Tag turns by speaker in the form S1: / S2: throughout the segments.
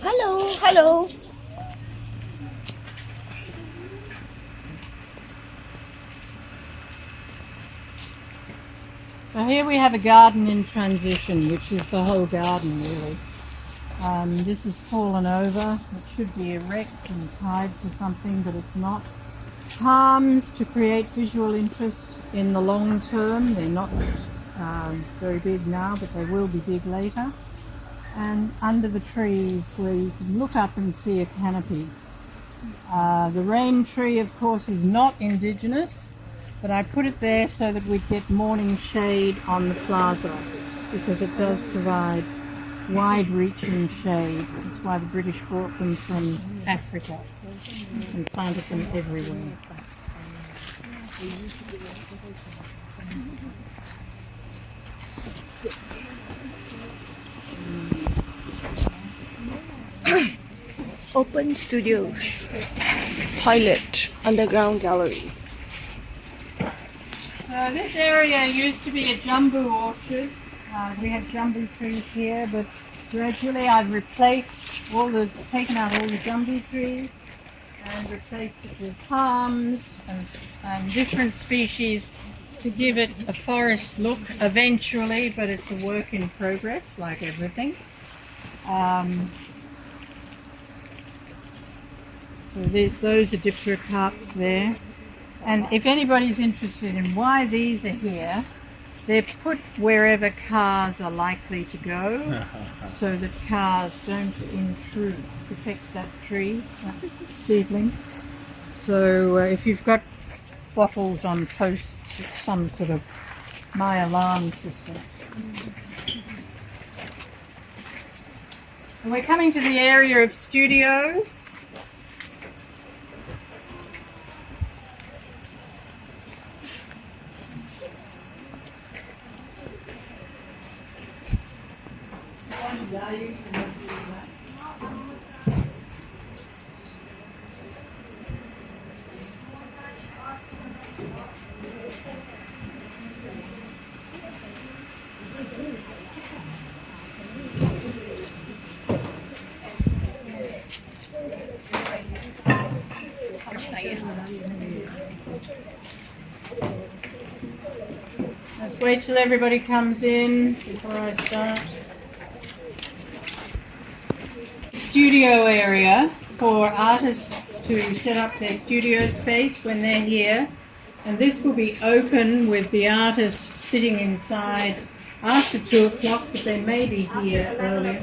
S1: Hello, hello.
S2: So here we have a garden in transition, which is the whole garden really. This has fallen over. It should be erect and tied to something, but it's not. Palms to create visual interest in the long term. They're not very big now, but they will be big later. And under the trees where you can look up and see a canopy. The rain tree, of course, is not indigenous, but I put it there so that we'd get morning shade on the plaza, because it does provide wide-reaching shade. That's why the British brought them from Africa and planted them everywhere.
S1: Open studios. Toilet. Underground gallery.
S2: So this area used to be a jambu orchard. We have jambu trees here, but gradually I've taken out all the jambu trees and replaced it with palms and different species to give it a forest look eventually, but it's a work in progress like everything. So those are dipterocarps there. And if anybody's interested in why these are here, they're put wherever cars are likely to go so that cars don't intrude, protect that tree, that seedling. So if you've got bottles on posts, it's some sort of my alarm system. And we're coming to the area of studios. Let's wait till everybody comes in before I start. Studio area for artists to set up their studio space when they're here, and this will be open with the artists sitting inside after 2 o'clock, but they may be here earlier,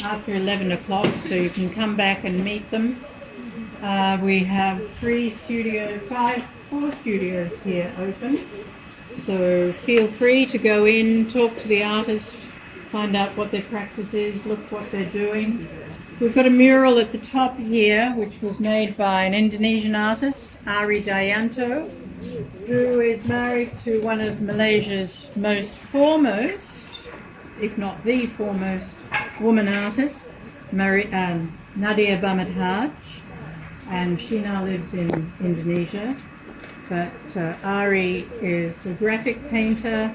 S2: after 11 o'clock, so you can come back and meet them. We have 4 studios here open, so feel free to go in, talk to the artist, find out what their practice is, look what they're doing. We've got a mural at the top here, which was made by an Indonesian artist, Ari Dayanto, who is married to one of Malaysia's most foremost, if not the foremost, woman artist, Nadia Bamadhaj, and she now lives in Indonesia. But Ari is a graphic painter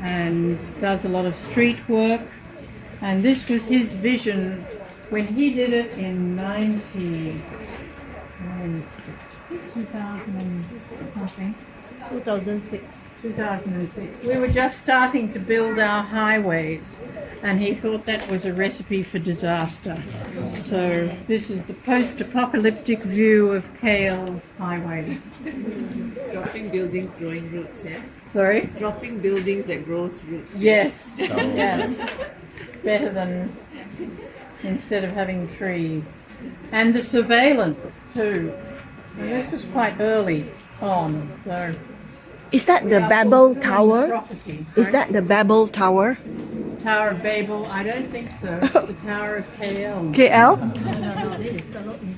S2: and does a lot of street work, and this was his vision when he did it in 2000 and something.
S1: 2006.
S2: 2006. We were just starting to build our highways, and he thought that was a recipe for disaster. So this is the post-apocalyptic view of KL's highways.
S3: Dropping buildings growing roots, yeah?
S2: Sorry?
S3: Dropping buildings that grows roots.
S2: Yes, yes. Better than instead of having trees. And the surveillance too. And this was quite early on, so...
S1: Is that the Babel Tower? Is that the Babel Tower?
S2: Tower of Babel? I don't think so. It's the Tower of KL.
S1: KL?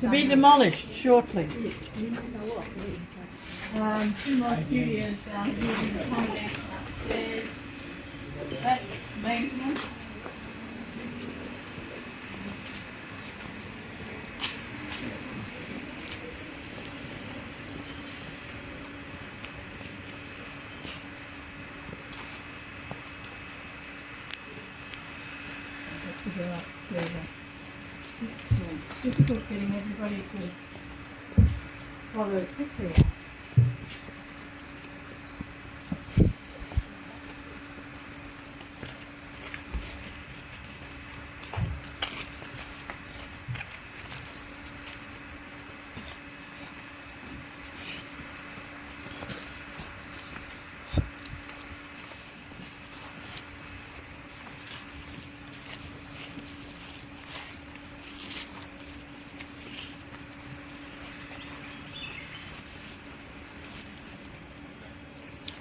S2: To be demolished shortly. 2 more studios down here in the accommodation upstairs. That's maintenance. It's difficult getting everybody to follow quickly.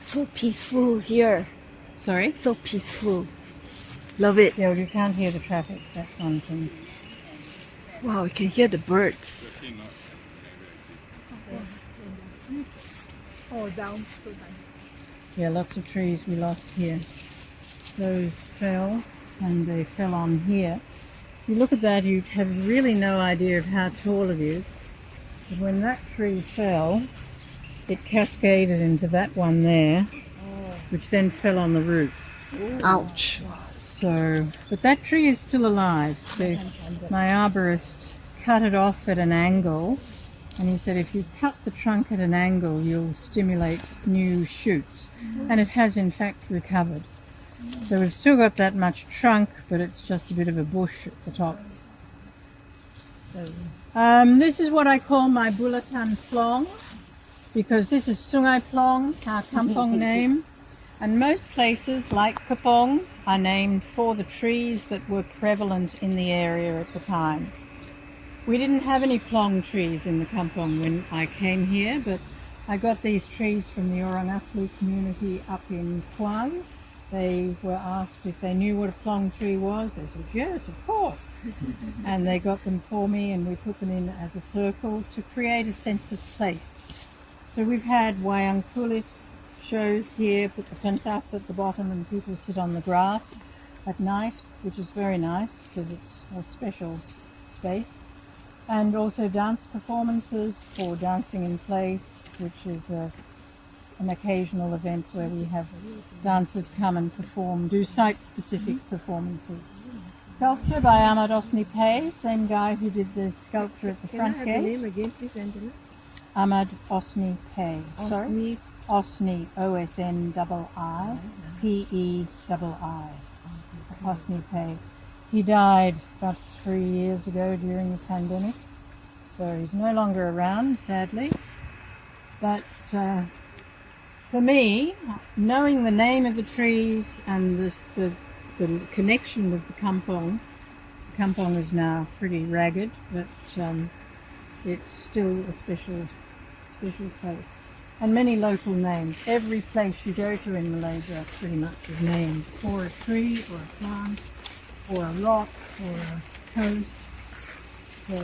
S1: So peaceful here.
S2: Sorry?
S1: So peaceful. Love it.
S2: Yeah, well, you can't hear the traffic. That's one thing.
S1: Wow, you can hear the birds.
S2: Yeah, lots of trees we lost here. Those fell, and they fell on here. If you look at that, you'd have really no idea of how tall it is. But when that tree fell, it cascaded into that one there, which then fell on the roof.
S1: Ouch.
S2: So, but that tree is still alive. So my arborist cut it off at an angle, and he said if you cut the trunk at an angle, you'll stimulate new shoots. And it has in fact recovered. So we've still got that much trunk, but it's just a bit of a bush at the top. This is what I call my Bulatan Plong, because this is Sungai Plong, our kampong name. And most places, like Kapong, are named for the trees that were prevalent in the area at the time. We didn't have any plong trees in the kampong when I came here, but I got these trees from the Orang Asli community up in Kuang. They were asked if they knew what a plong tree was. They said, yes, of course. And they got them for me, and we put them in as a circle to create a sense of place. So we've had wayang kulit shows here, put the pentas at the bottom, and people sit on the grass at night, which is very nice because it's a special space. And also dance performances for Dancing in Place, which is an occasional event where we have dancers come and perform, do site-specific performances. Sculpture by Ahmad Osni Pei, same guy who did the sculpture at the front gate.
S1: Can I have the name again, please, Angela?
S2: Ahmad Osni Pei. Sorry? Osni, O-S-N-I-I, P-E-I-I. Osni Pei. He died about 3 years ago during the pandemic, so he's no longer around, sadly. But for me, knowing the name of the trees and the connection with the kampong is now pretty ragged, but it's still a special place. And many local names. Every place you go to in Malaysia pretty much is named for a tree or a plant or a rock or a coast. So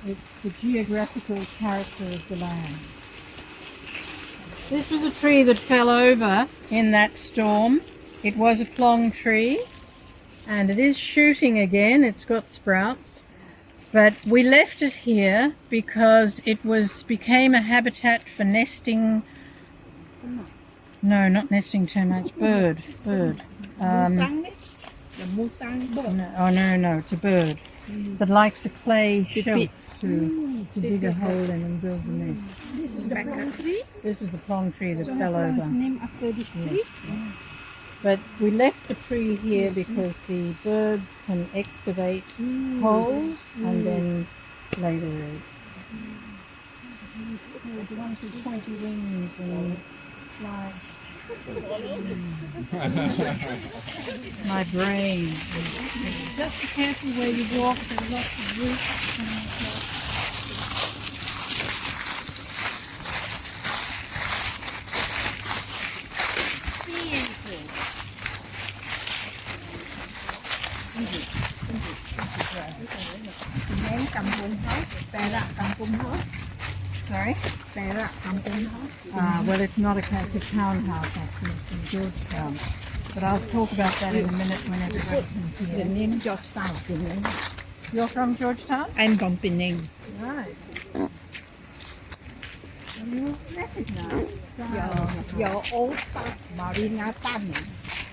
S2: it's the geographical character of the land. This was a tree that fell over in that storm. It was a plong tree, and it is shooting again. It's got sprouts. But we left it here because it became a habitat for nesting. No, not nesting termites. Bird. No, it's a bird that likes a clay shelf to dig a hole in and build a nest.
S4: This is the plong tree.
S2: This is the plong tree that
S4: So
S2: fell
S4: Plong is
S2: over.
S4: named after this tree.
S2: But we left the tree here because the birds can excavate holes and then lay their eggs. The ones with pointy wings and fly. My brain. Just be careful where you walk. There's lots of roots.
S4: Name Kampung House, Perak Kampung House,
S2: Sorry?
S4: Perak Kampung House.
S2: Well, it's not a townhouse actually, it's in Georgetown. But I'll talk about that in a minute when everybody can
S4: The
S2: hear.
S4: name Georgetown. The name.
S2: You're from Georgetown?
S4: I'm from Penang.
S2: Right. You recognize?
S4: Your old start Marina Tan.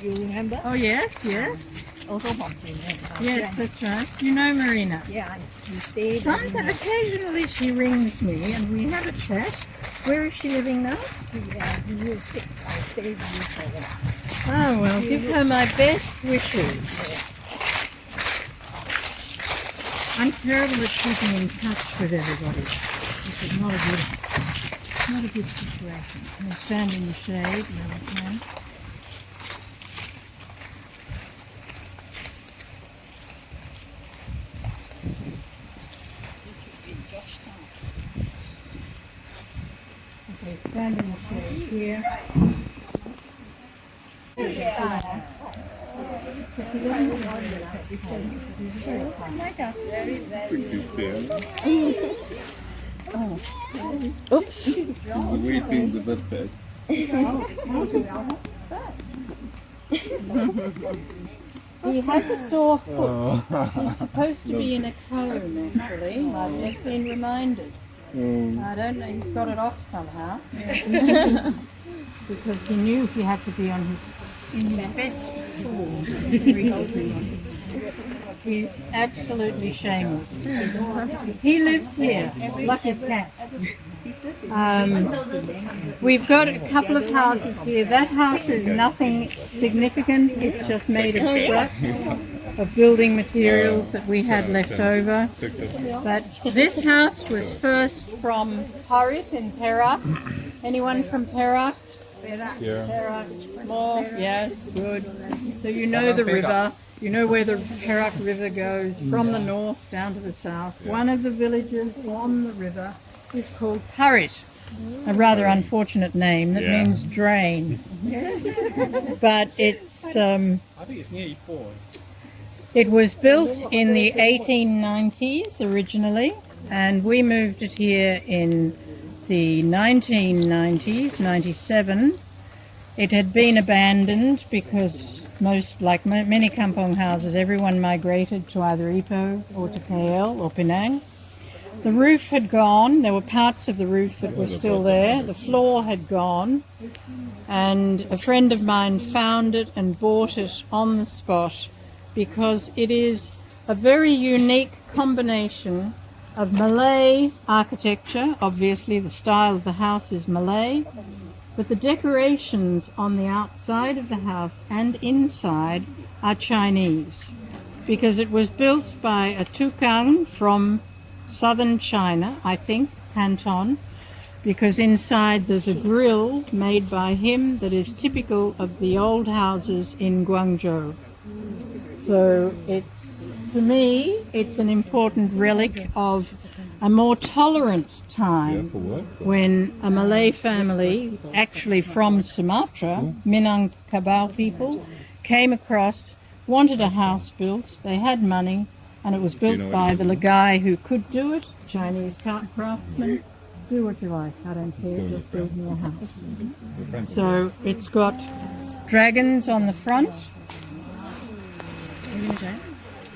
S4: You remember?
S2: Oh yes, yes.
S4: also from Penang.
S2: Yes, that's right. You know Marina.
S4: Yeah, we stayed.
S2: Sometimes, occasionally she rings me and we have a chat. Where is she living now?
S4: year 6. I stayed with her.
S2: Oh, well, give her my best wishes. I'm terrible at keeping in touch with everybody. This is not a good situation. I'll stand in the shade where I can. Okay, stand in the shade here.
S1: Oops.
S5: Waiting the bed.
S2: He has a sore foot. He's supposed to be in a cone, actually. I've just been reminded. I don't know, he's got it off somehow. Because he knew he had to be on his best form. He's absolutely shameless. He lives here, lucky cat. We've got a couple of houses here. That house is nothing significant. It's just made of scraps of building materials that we had left over. But this house was first from Harit in Perak. Anyone from Perak?
S5: Yeah.
S2: Perak. More? Yes, good. So you know the river. You know where the Perak River goes from the north down to the south. One of the villages on the river is called Harit. A rather unfortunate name that means drain. Yes. But it's
S5: I think it's nearly 4.
S2: it was built in the 1890s originally, and we moved it here in the 1990s, 97. It had been abandoned because many kampong houses, everyone migrated to either Ipoh or to KL or Penang. The roof had gone. There were parts of the roof that were still there. The floor had gone, and a friend of mine found it and bought it on the spot because it is a very unique combination of Malay architecture. Obviously, the style of the house is Malay, but the decorations on the outside of the house and inside are Chinese, because it was built by a tukang from southern China, I think, Canton, because inside there's a grill made by him that is typical of the old houses in Guangzhou. So to me, it's an important relic of a more tolerant time when a Malay family, actually from Sumatra, Minangkabau people, came across, wanted a house built, they had money, and it was built by the guy who could do it, Chinese craftsman. Do what you like, I don't care, just build me a house. So it's got dragons on the front.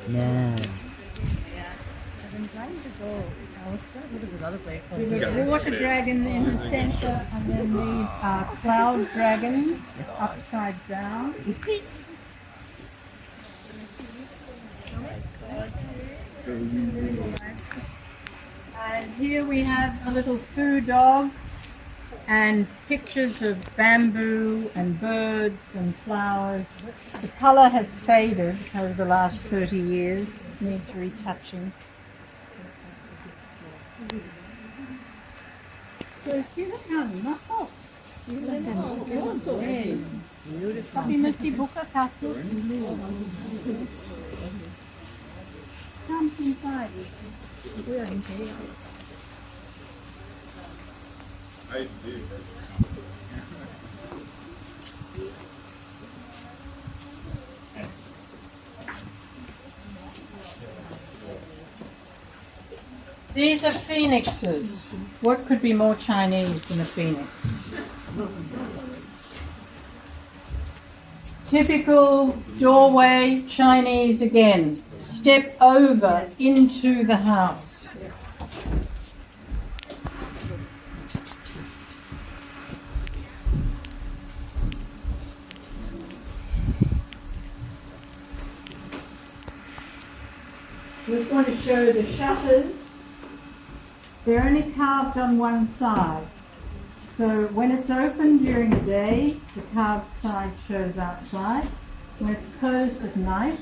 S5: No.
S2: The water dragon in the center, and then these are cloud dragons upside down. And here we have a little foo dog and pictures of bamboo and birds and flowers. The colour has faded over the last 30 years, needs retouching. So silakan masuk. Tapi mesti buka kasus dulu. Come inside.
S5: I do.
S2: These are phoenixes. What could be more Chinese than a phoenix? Typical doorway, Chinese again. Step over into the house. I was going to show the shutters. They're only carved on one side. So when it's open during the day, the carved side shows outside. When it's closed at night,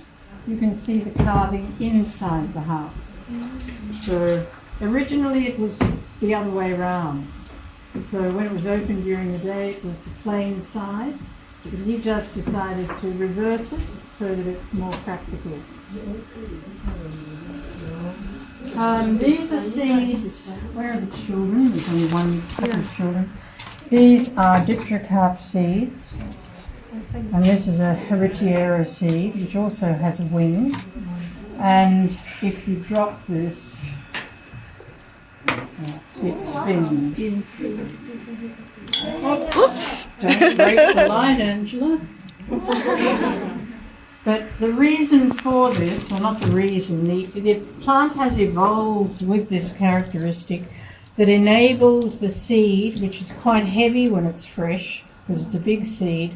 S2: you can see the carving inside the house. So originally it was the other way around. So when it was open during the day, it was the plain side. But he just decided to reverse it so that it's more practical. These are seeds. Where are the children? There's only one couple of children. These are Dipterocarp seeds. And this is a Heritiera seed, which also has a wing. And if you drop this, it spins.
S1: Oops.
S2: Don't break the light, Angela. But the reason for this, or not the reason, the plant has evolved with this characteristic that enables the seed, which is quite heavy when it's fresh, because it's a big seed,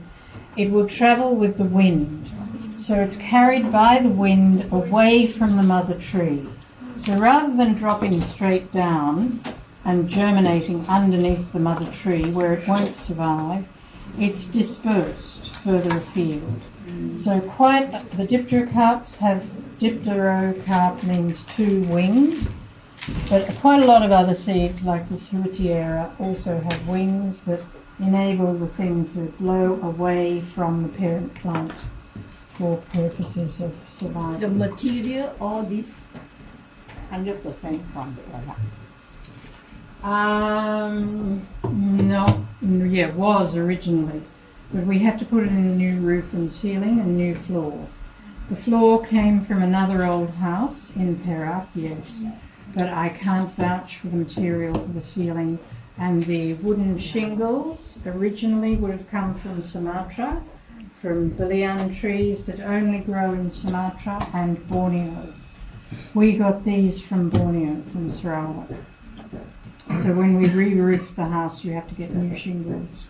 S2: it will travel with the wind. So it's carried by the wind away from the mother tree. So rather than dropping straight down and germinating underneath the mother tree where it won't survive, it's dispersed further afield. So the Dipterocarps have, Dipterocarp means two-winged, but quite a lot of other seeds like this Heritiera also have wings that enable the thing to blow away from the parent plant for purposes of survival.
S4: The material, all this
S2: 100% from Kerala. No, yeah, it was originally, but we had to put it in a new roof and ceiling and new floor. The floor came from another old house in Perak, yes, but I can't vouch for the material for the ceiling. And the wooden shingles originally would have come from Sumatra, from Belian trees that only grow in Sumatra and Borneo. We got these from Borneo, from Sarawak. So when we re-roof the house, you have to get new shingles.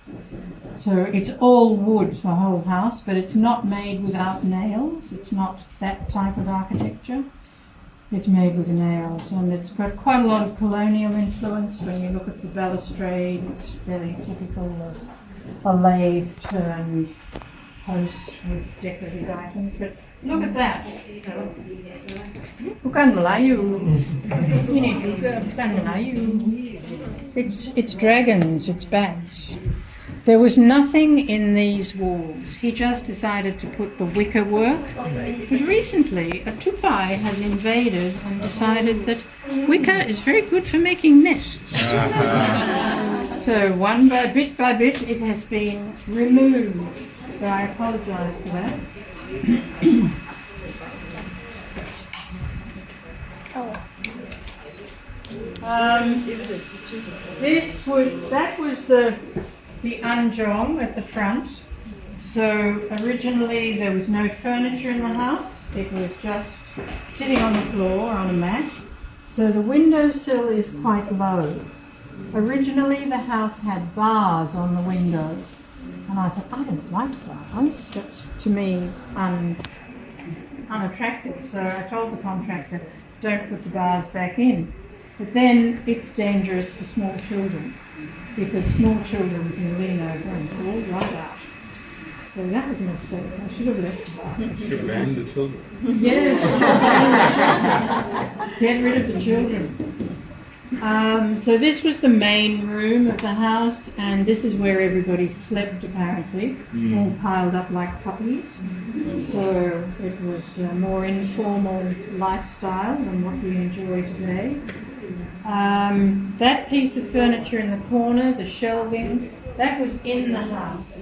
S2: So it's all wood, the whole house, but it's not made without nails. It's not that type of architecture. It's made with nails, and it's got quite a lot of colonial influence. When you look at the balustrade, it's very typical of a lathe-turned post with decorative items. But look at that. Bukan Melayu. Ini juga bukan Melayu. It's dragons, it's bats. There was nothing in these walls. He just decided to put the wicker work. But recently, a tupai has invaded and decided that wicker is very good for making nests. So bit by bit, it has been removed. So I apologise for that. That was the anjong at the front. So originally there was no furniture in the house. It was just sitting on the floor on a mat. So the windowsill is quite low. Originally the house had bars on the window. And I thought, I don't like bars. That's to me unattractive. So I told the contractor, don't put the bars back in. But then it's dangerous for small children, because small children can lean over and fall right out. So that was a mistake. I should have left the bars.
S5: You ban the children.
S2: Yes. Get rid of the children. So this was the main room of the house, and this is where everybody slept apparently, all piled up like puppies. So it was a more informal lifestyle than what we enjoy today. That piece of furniture in the corner, the shelving, that was in the house.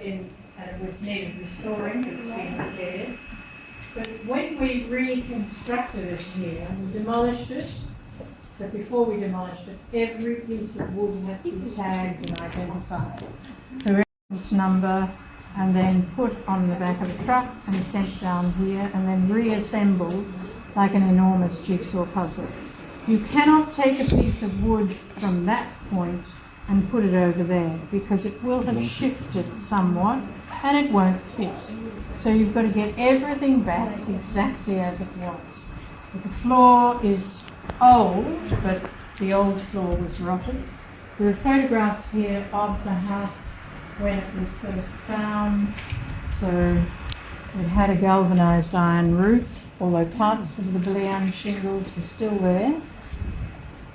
S2: It was needed restoring, it was being repaired. But when we reconstructed it here, we demolished it. But before we demolished it, every piece of wood had to be tagged and identified. So reference number, and then put on the back of the truck and sent down here, and then reassembled like an enormous jigsaw puzzle. You cannot take a piece of wood from that point and put it over there, because it will have shifted somewhat and it won't fit. So you've got to get everything back exactly as it was. But the floor is old, but the old floor was rotted. There are photographs here of the house when it was first found. So it had a galvanised iron roof, although parts of the Belian shingles were still there,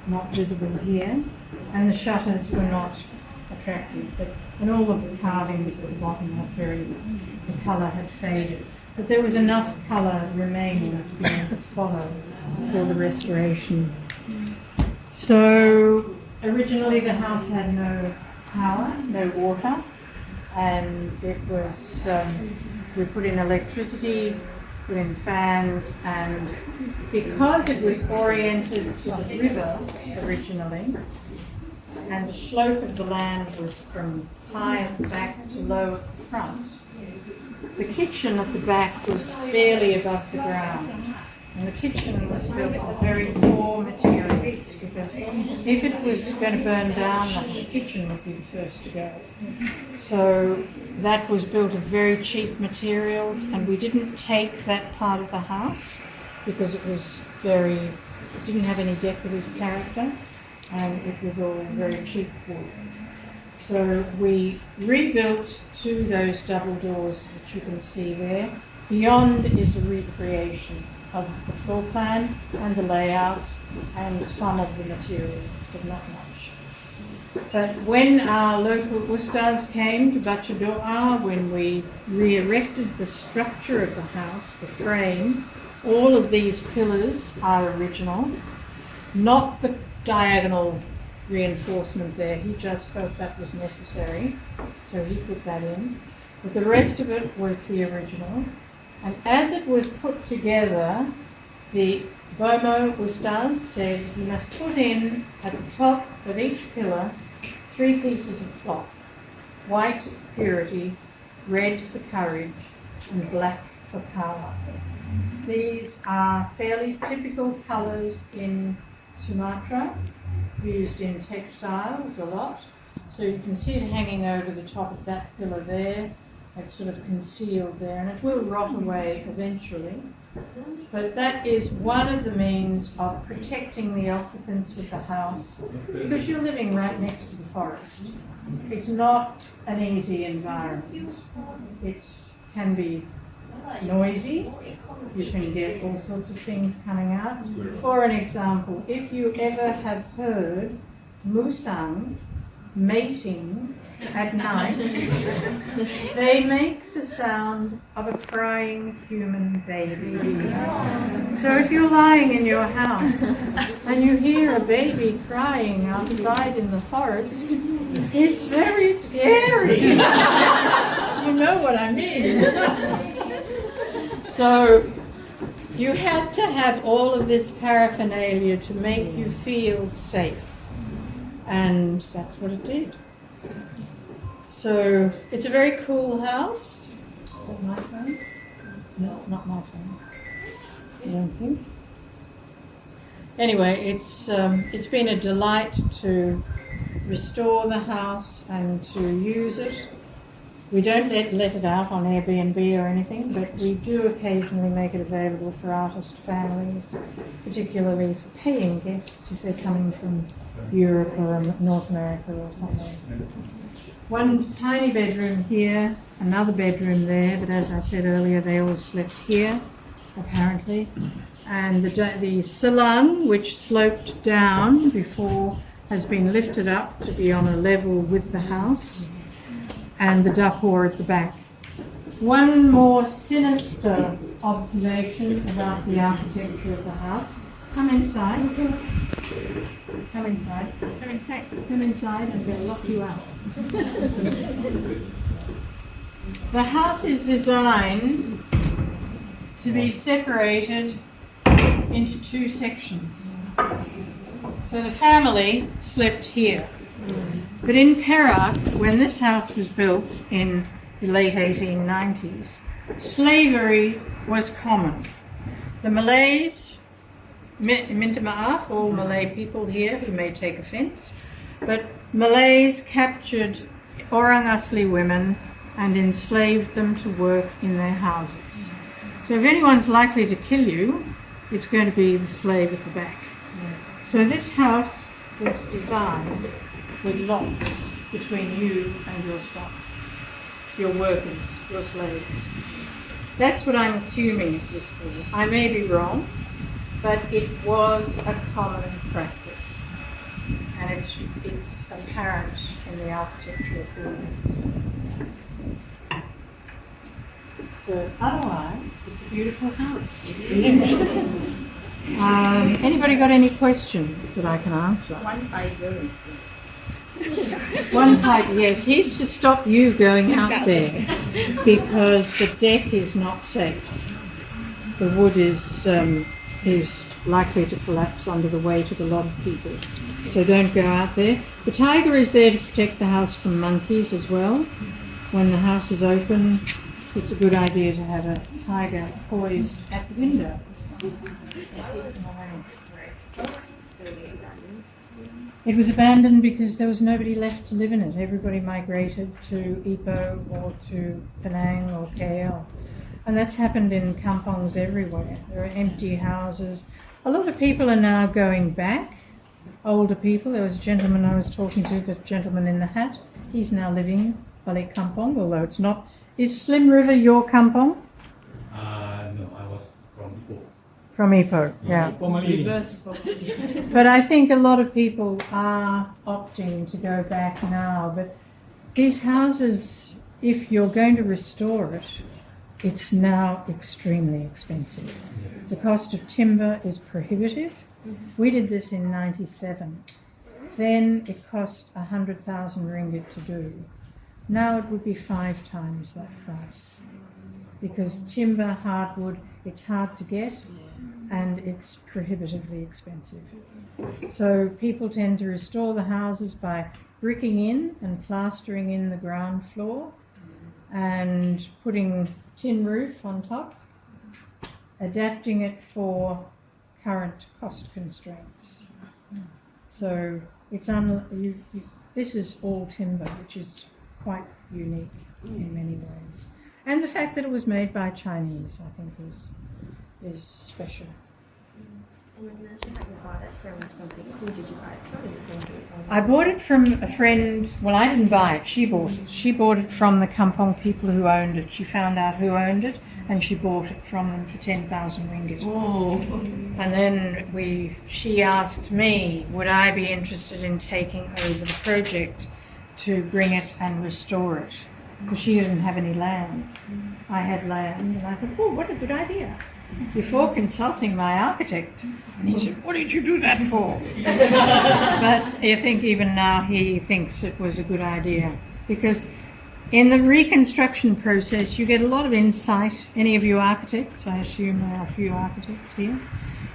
S2: not visible here, and the shutters were not attractive, and all of the carvings at the bottom were the colour had faded. But there was enough colour remaining to be able to follow for the restoration. So originally the house had no power, no water, and it was, we put in electricity, put in fans, and because it was oriented to the river originally, and the slope of the land was from high at the back to low at the front, the kitchen at the back was barely above the ground. And the kitchen was built of very poor materials, because if it was going to burn down, the kitchen would be the first to go. So that was built of very cheap materials, and we didn't take that part of the house because it was it didn't have any decorative character, and it was all very cheap wood. So we rebuilt to those double doors that you can see there. Beyond is a recreation of the floor plan and the layout and some of the materials, but not much. But when our local Ustaz came to Bacha Doa, when we re-erected the structure of the house, the frame, all of these pillars are original, not the diagonal reinforcement there. He just felt that was necessary, so he put that in. But the rest of it was the original. And as it was put together, the Bomo Ustaz said you must put in at the top of each pillar 3 pieces of cloth: white for purity, red for courage, and black for power. These are fairly typical colours in Sumatra, used in textiles a lot. So you can see it hanging over the top of that pillar there. It's sort of concealed there, and it will rot away eventually. But that is one of the means of protecting the occupants of the house, because you're living right next to the forest. It's not an easy environment. It can be noisy. You can get all sorts of things coming out. For an example, if you ever have heard musang mating at night, they make the sound of a crying human baby. So if you're lying in your house and you hear a baby crying outside in the forest, it's very scary. You know what I mean. So you had to have all of this paraphernalia to make you feel safe. And that's what it did. So it's a very cool house. Is that my phone? No, not my phone. I don't think. Anyway, it's been a delight to restore the house and to use it. We don't let it out on Airbnb or anything, but we do occasionally make it available for artist families, particularly for paying guests if they're coming from Europe or North America or something. One tiny bedroom here, another bedroom there, but as I said earlier, they all slept here, apparently. And the salon, which sloped down before, has been lifted up to be on a level with the house, and the dapur at the back. One more sinister observation about the architecture of the house. Come inside. Come inside. Come inside. Come inside. I'm going to lock you out. The house is designed to be separated into 2 sections. So the family slept here. But in Perak, when this house was built in the late 1890s, slavery was common. The Malays, minta maaf, all Malay people here who may take offence, but Malays captured Orang Asli women and enslaved them to work in their houses. So if anyone's likely to kill you, it's going to be the slave at the back. So this house was designed with locks between you and your staff, your workers, your slaves. That's what I'm assuming it was for. I may be wrong, but it was a common practice, and it's apparent in the architecture of buildings. So otherwise, it's a beautiful house. Anybody got any questions that I can answer?
S4: One tiger.
S2: One tiger, yes. He's to stop you going out there because the deck is not safe. The wood is likely to collapse under the weight of a lot of people. So don't go out there. The tiger is there to protect the house from monkeys as well. When the house is open, it's a good idea to have a tiger poised at the window. It was abandoned because there was nobody left to live in it. Everybody migrated to Ipoh or to Penang or KL. And that's happened in kampongs everywhere. There are empty houses. A lot of people are now going back, older people. There was a gentleman I was talking to, the gentleman in the hat. He's now living Balik Kampong, although it's not. Is Slim River your kampong?
S5: No, I was from Ipoh.
S2: From Ipoh, yeah.
S5: Formerly,
S2: But I think a lot of people are opting to go back now. But these houses, if you're going to restore it, it's now extremely expensive. The cost of timber is prohibitive. We did this in '97. Then it cost 100,000 ringgit to do. Now it would be 5 times that price. Because timber, hardwood, it's hard to get and it's prohibitively expensive. So people tend to restore the houses by bricking in and plastering in the ground floor and putting tin roof on top, adapting it for current cost constraints. So it's this is all timber, which is quite unique in many ways. And the fact that it was made by Chinese, I think, is special.
S6: And you mentioned that you bought it from somebody. Who did you buy it from? Is it from the owner?
S2: I bought it from a friend. Well, I didn't buy it. She bought it. She bought it from the kampong people who owned it. She found out who owned it, and she bought it from them for 10,000 ringgit.
S3: Oh.
S2: And then she asked me, would I be interested in taking over the project to bring it and restore it? Because she didn't have any land. I had land, and I thought, oh, what a good idea. Before consulting my architect, and he said, what did you do that for? But I think even now he thinks it was a good idea, because in the reconstruction process you get a lot of insight. Any of you architects, I assume there are a few architects here,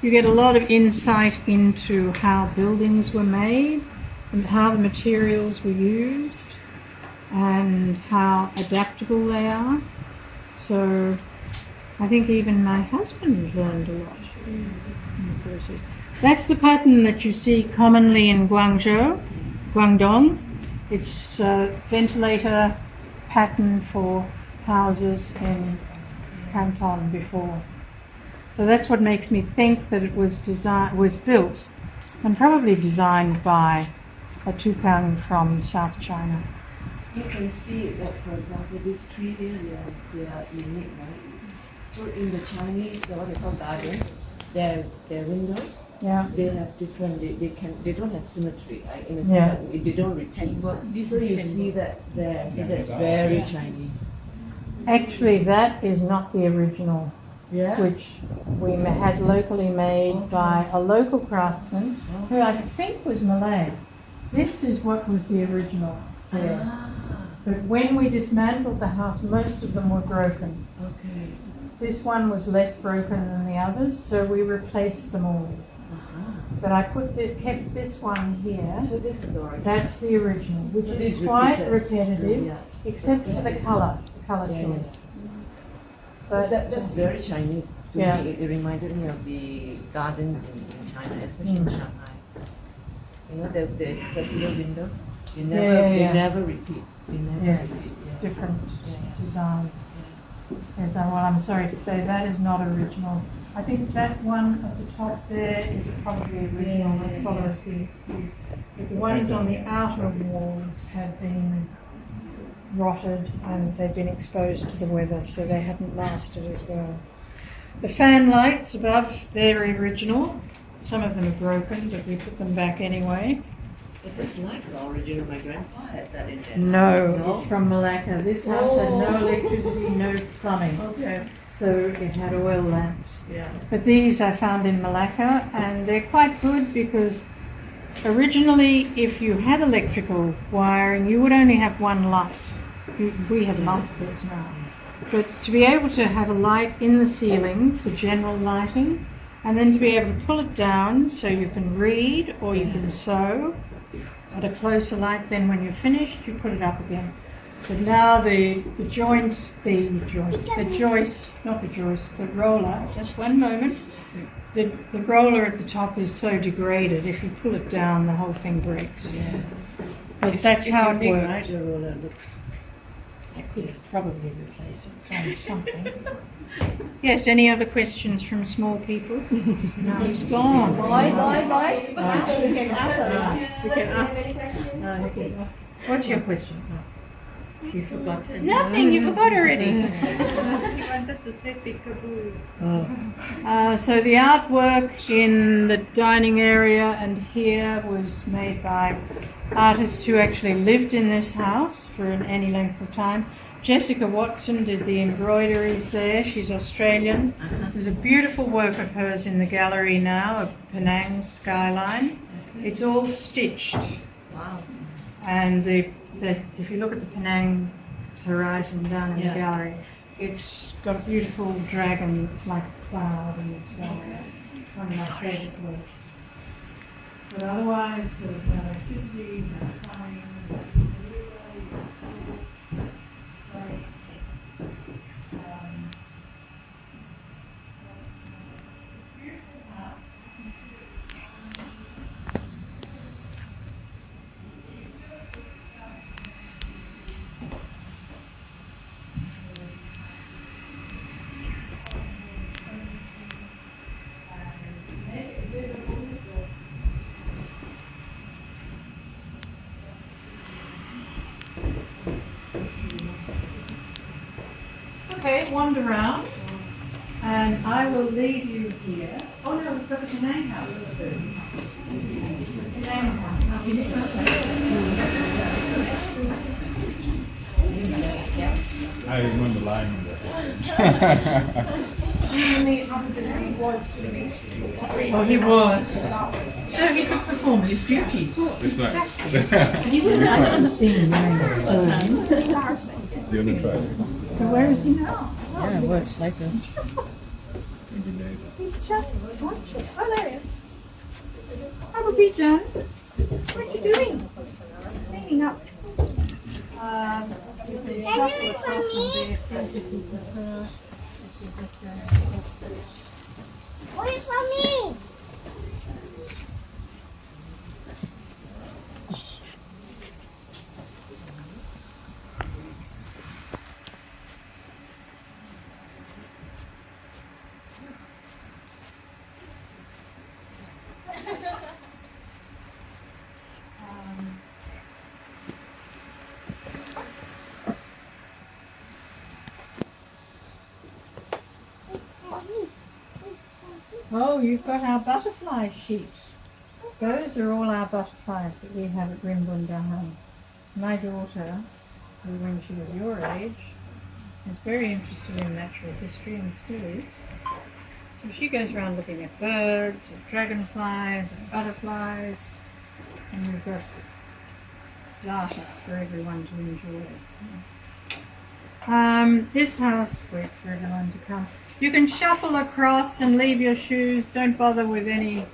S2: you get a lot of insight into how buildings were made and how the materials were used and how adaptable they are. So I think even my husband learned a lot in the process. That's the pattern that you see commonly in Guangdong. It's a ventilator pattern for houses in Canton before. So that's what makes me think that it was built and probably designed by a tukang from South China.
S3: You can see that, for example, these three here, they are unique, right? So in the Chinese, what they call garden, their windows,
S2: Yeah.
S3: they have different. They don't have symmetry, right? In a sense
S2: Yeah.
S3: that they don't repeat. So you see that there. So that's very Chinese.
S2: Actually, that is not the original,
S3: Yeah.
S2: which we had locally made by a local craftsman who I think was Malay. This is what was the original there. But when we dismantled the house, most of them were broken.
S3: Okay.
S2: This one was less broken than the others, so we replaced them all. But I kept this one here.
S3: So this is the original.
S2: That's the original, which
S3: So
S2: is
S3: it's
S2: quite
S3: repeated.
S2: repetitive,
S3: Yeah.
S2: except for the colour
S3: Yeah,
S2: choice.
S3: So that's very Chinese. To
S2: Yeah.
S3: me, it reminded me of the gardens in China, especially in Shanghai. You know, the circular windows. They never repeat. They never
S2: Yes,
S3: repeat. Yeah.
S2: different
S3: Yeah.
S2: design. Yes, well, I'm sorry to say that is not original. I think that one at the top there is probably original. It follows the ones on the outer walls had been rotted and they've been exposed to the weather, so they hadn't lasted as well. The fan lights above, they're original. Some of them are broken, but we put them back anyway.
S3: But this lights are original. My grandpa had that in there.
S2: No, it's from Malacca. This house had no electricity, no plumbing.
S3: Okay.
S2: So it had oil lamps.
S3: Yeah.
S2: But these I found in Malacca, and they're quite good because originally, if you had electrical wiring, you would only have one light. We have multiples now. But to be able to have a light in the ceiling for general lighting, and then to be able to pull it down so you can read or you can sew at a closer light, then when you're finished, you put it up again. But now the roller, just one moment, the roller at the top is so degraded, if you pull it down, the whole thing breaks.
S3: Yeah.
S2: But that's how it
S3: unique,
S2: works.
S3: right? The roller looks.
S2: I could probably replace it, find something. Yes, any other questions from small people? No, he's gone.
S1: Boy. We can ask.
S6: Any questions?
S2: What's your question?
S3: You forgot to.
S2: Nothing, you forgot already.
S4: He wanted to say peekaboo.
S2: So the artwork in the dining area and here was made by artists who actually lived in this house for any length of time. Jessica Watson did the embroideries there. She's Australian. There's a beautiful work of hers in the gallery now of Penang skyline. It's all stitched.
S3: Wow.
S2: And if you look at the Penang horizon down in the gallery, it's got a beautiful dragon that's like a cloud in the sky. One of my favourite works. But otherwise, there's no electricity, no plumbing, Okay, wander around, and I will leave you here. Oh no, we've got the Penang house. Penang house.
S5: I remember lying there.
S2: Oh, he was. So he could perform his duties.
S5: It's like
S2: I haven't seen him
S5: the other try.
S2: So where is he now?
S3: Yeah, works later.
S2: He's just watching. Oh, there he is. Have a beat, Jan. What are you doing? Cleaning up. You can shuffle across and be if you prefer.
S1: Wait for me.
S2: Oh, you've got our butterfly sheet. Those are all our butterflies that we have at Rimbun Dahan. My daughter, who when she was your age, was very interested in natural history and still is. So she goes around looking at birds, at dragonflies, at butterflies, and we've got data for everyone to enjoy. This house, wait for everyone to come. You can shuffle across and leave your shoes. Don't bother with any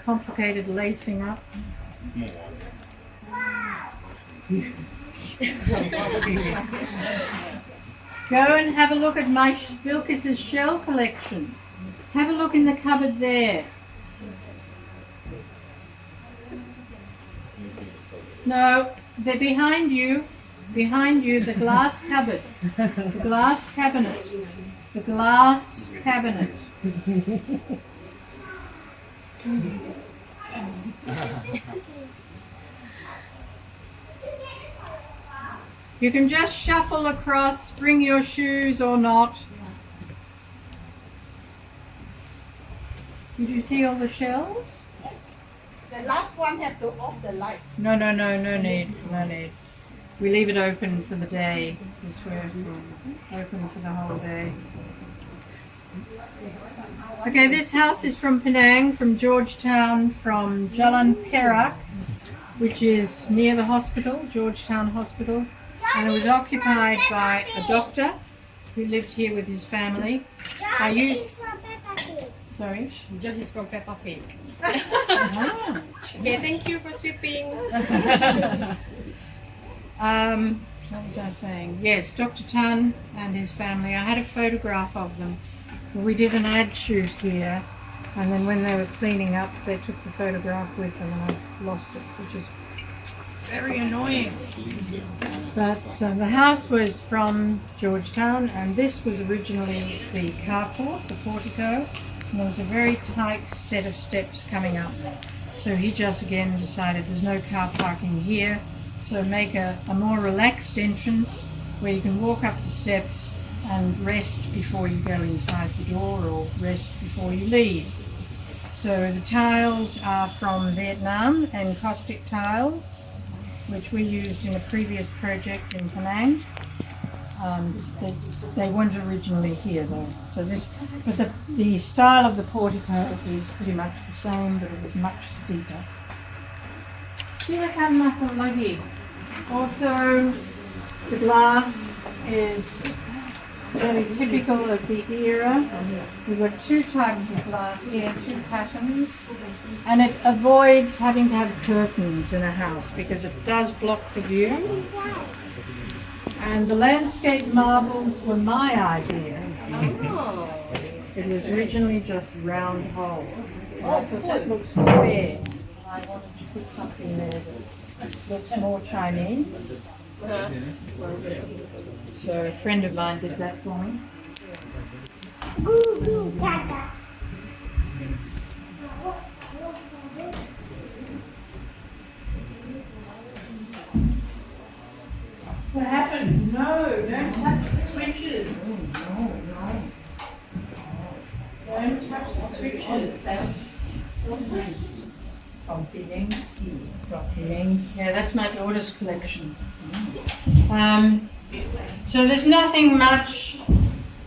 S2: complicated lacing up. Go and have a look at my Bilkis's shell collection. Have a look in the cupboard there. No, they're behind you. Behind you, the glass cupboard. The glass cabinet. The glass cabinet. You can just shuffle across, bring your shoes or not. Did you see all the shells?
S4: The last one have to off the light.
S2: No need. We leave it open for the day. This way, open for the whole day. Okay, this house is from Penang, from Georgetown, from Jalan Perak, which is near the hospital, Georgetown Hospital, and it was occupied by a doctor who lived here with his family. I used... Sorry?
S7: John is from Peppa Pig.
S2: Ah.
S7: Okay, thank you for sweeping.
S2: What was I saying? Yes, Dr. Tan and his family. I had a photograph of them. We did an ad shoot here, and then when they were cleaning up, they took the photograph with them, and I lost it, which is very annoying. But the house was from Georgetown, and this was originally the carport, the portico, and there was a very tight set of steps coming up. So he just again decided there's no car parking here, so make a more relaxed entrance where you can walk up the steps and rest before you go inside the door, or rest before you leave. So the tiles are from Vietnam, and caustic tiles, which we used in a previous project in Penang. They weren't originally here though. So but the style of the portico is pretty much the same, but it was much steeper. Silakan masuk lagi. Also, the glass is very typical of the era. We've got two types of glass here, two patterns, and it avoids having to have curtains in a house because it does block the view. And the landscape marbles were my idea. It was originally just round hole. I thought that looks fair. I wanted to put something there that looks more Chinese. So a friend of mine did that for me. What happened? No, don't touch the switches. Don't touch the switches. Yeah, that's my daughter's collection. So there's nothing much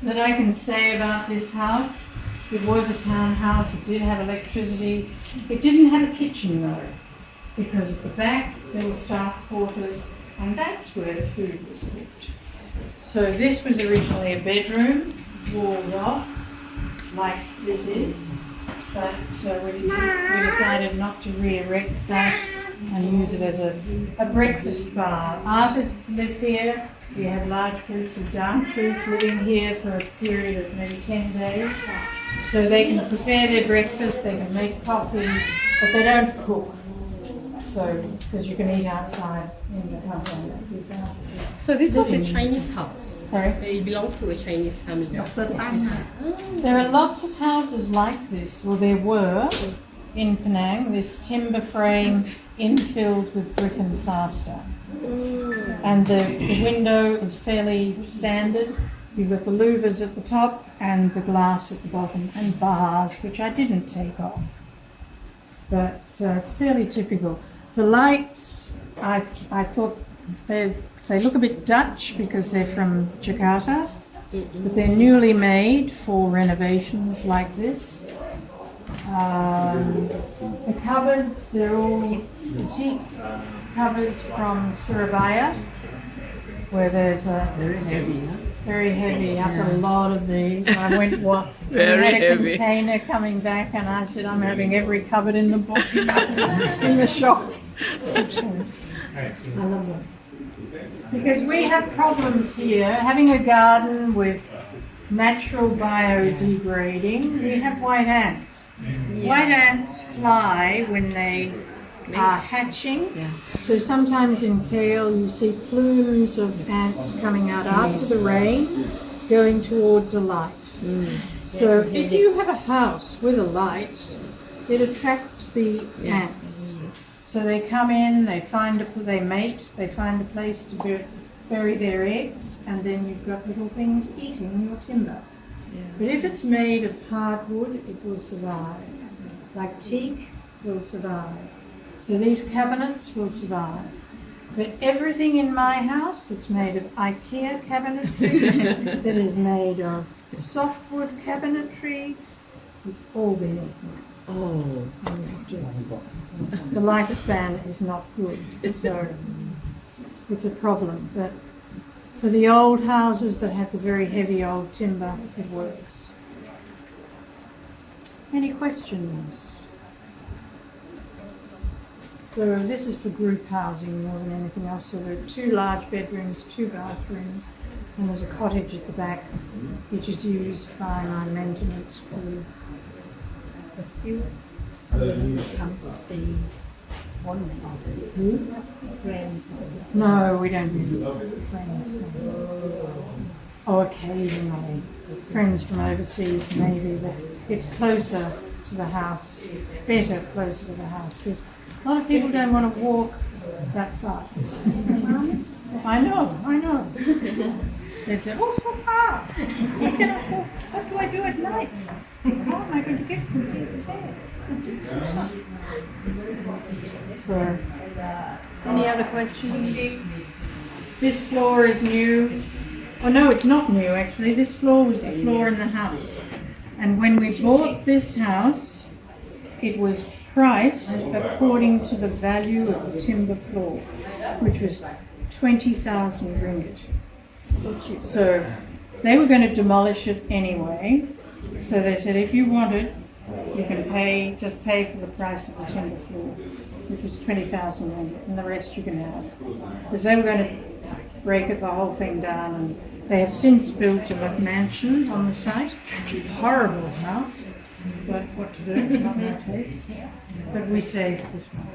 S2: that I can say about this house. It was a townhouse, it did have electricity. It didn't have a kitchen though, because at the back there were staff quarters, and that's where the food was cooked. So this was originally a bedroom, walled off, like this is, but we decided not to re-erect that and use it as a breakfast bar. Artists live here. We have large groups of dancers living here for a period of maybe 10 days. So they can prepare their breakfast, they can make coffee, but they don't cook. So, because you can eat outside in the company. That's the advantage.
S7: So this was a Chinese house.
S2: Sorry?
S7: It belongs to a Chinese family.
S2: There are lots of houses like this, or there were in Penang, this timber frame infilled with brick and plaster. And the window is fairly standard. You've got the louvers at the top and the glass at the bottom, and bars, which I didn't take off. But it's fairly typical. The lights, I thought they look a bit Dutch because they're from Jakarta, but they're newly made for renovations like this. The cupboards, they're all boutique cupboards from Surabaya, where there's a very heavy. I've got a lot of these. I went we had a container coming back, and I said, I'm having every cupboard in the book in the shop. I love them. Because we have problems here, having a garden with natural biodegrading. We have white ants. White ants fly when they are hatching. So sometimes in kale you see plumes of ants coming out after the rain, going towards a light. So if you have a house with a light, it attracts the ants. So they come in, they mate, they find a place to bury their eggs, and then you've got little things eating your timber. But if it's made of hardwood, it will survive. Like teak will survive. So these cabinets will survive. But everything in my house that's made of IKEA cabinetry, that is made of softwood cabinetry, it's all been eaten.
S3: Oh.
S2: The lifespan is not good, so it's a problem. But for the old houses that have the very heavy old timber, it works. Any questions? So this is for group housing more than anything else. So there are 2 large bedrooms, 2 bathrooms, and there's a cottage at the back, which is used by my maintenance crew.
S6: But still, somebody come to stay one friends.
S2: No, we don't use it for friends. Oh, occasionally. Friends from overseas, maybe, but it's closer to the house, better closer to the house, because a lot of people don't want to walk that far. I know. They say, oh, so far. What do I do at night? How am I going to get from here to there? So, any other questions? This floor is new. Oh no, it's not new actually. This floor was the floor in the house. And when we bought this house, it was priced according to the value of the timber floor, which was 20,000 ringgit. So they were going to demolish it anyway. So they said, if you want it, you can just pay for the price of the timber floor, which was 20,000 ringgit, and the rest you can have. Because they were going to break the whole thing down, and they have since built a McMansion on the site. Horrible house, but what to do, not my taste. But we saved this one.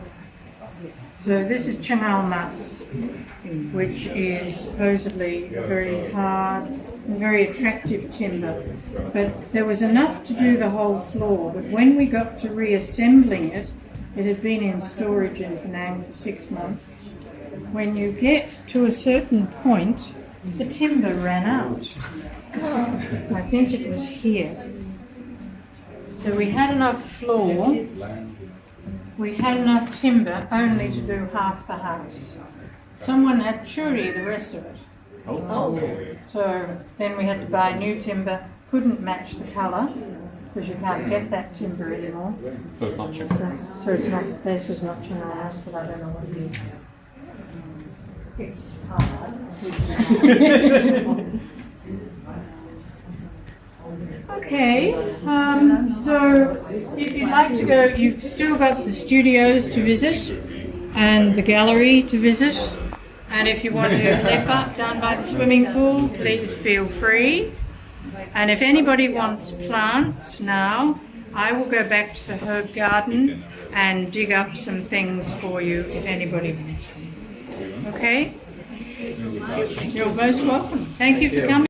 S2: So this is Changal Mas, which is supposedly a very hard and very attractive timber. But there was enough to do the whole floor. But when we got to reassembling it, it had been in storage in Penang for 6 months. When you get to a certain point, the timber ran out. I think it was here. So we had enough floor. We had enough timber only to do half the house. Someone had churi the rest of it. So then we had to buy new timber, couldn't match the colour, because you can't get that timber anymore.
S5: So it's not chicken.
S2: So it's not, this is not China's, but I don't know what it is. It's hard. Okay, so if you'd like to go, you've still got the studios to visit and the gallery to visit. And if you want to lepak down by the swimming pool, please feel free. And if anybody wants plants now, I will go back to the herb garden and dig up some things for you if anybody wants them. Okay? You're most welcome. Thank you for coming.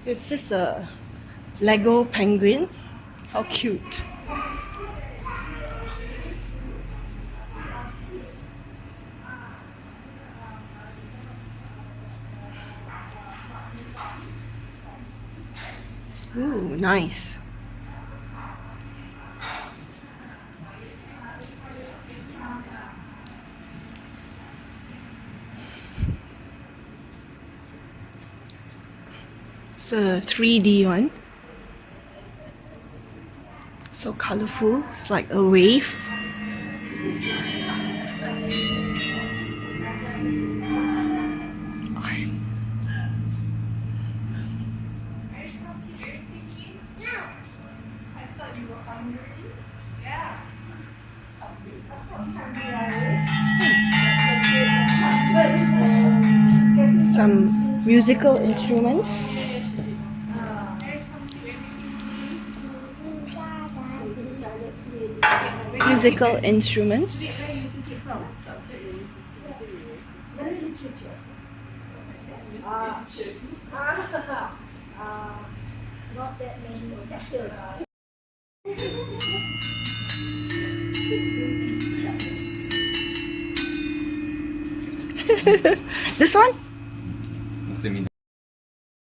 S1: Is this a Lego penguin? How cute. Ooh, nice. It's a 3D one. So colorful. It's like a wave. Some musical instruments. Musical instruments.
S6: Not that many actors.
S1: This one?
S5: No sé,